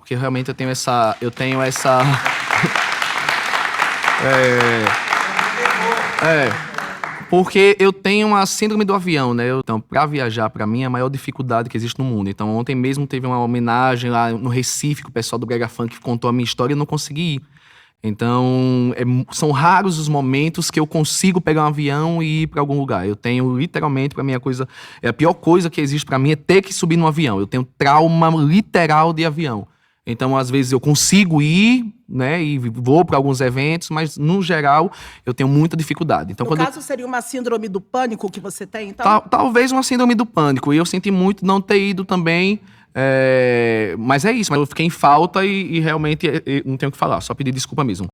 porque realmente eu tenho essa... Porque eu tenho a síndrome do avião, né? Então, para viajar, para mim, é a maior dificuldade que existe no mundo. Então, ontem mesmo teve uma homenagem lá no Recife, que o pessoal do Brega Funk contou a minha história e eu não consegui ir. Então, são raros os momentos que eu consigo pegar um avião e ir para algum lugar. Eu tenho, literalmente, para mim, a pior coisa que existe para mim é ter que subir num avião. Eu tenho trauma literal de avião. Então, às vezes, eu consigo ir, né, e vou para alguns eventos, mas, no geral, eu tenho muita dificuldade. Então, No caso, seria uma síndrome do pânico que você tem, então? Talvez uma síndrome do pânico. E eu senti muito não ter ido também. Mas é isso. Mas eu fiquei em falta e realmente não tenho o que falar. Só pedir desculpa mesmo.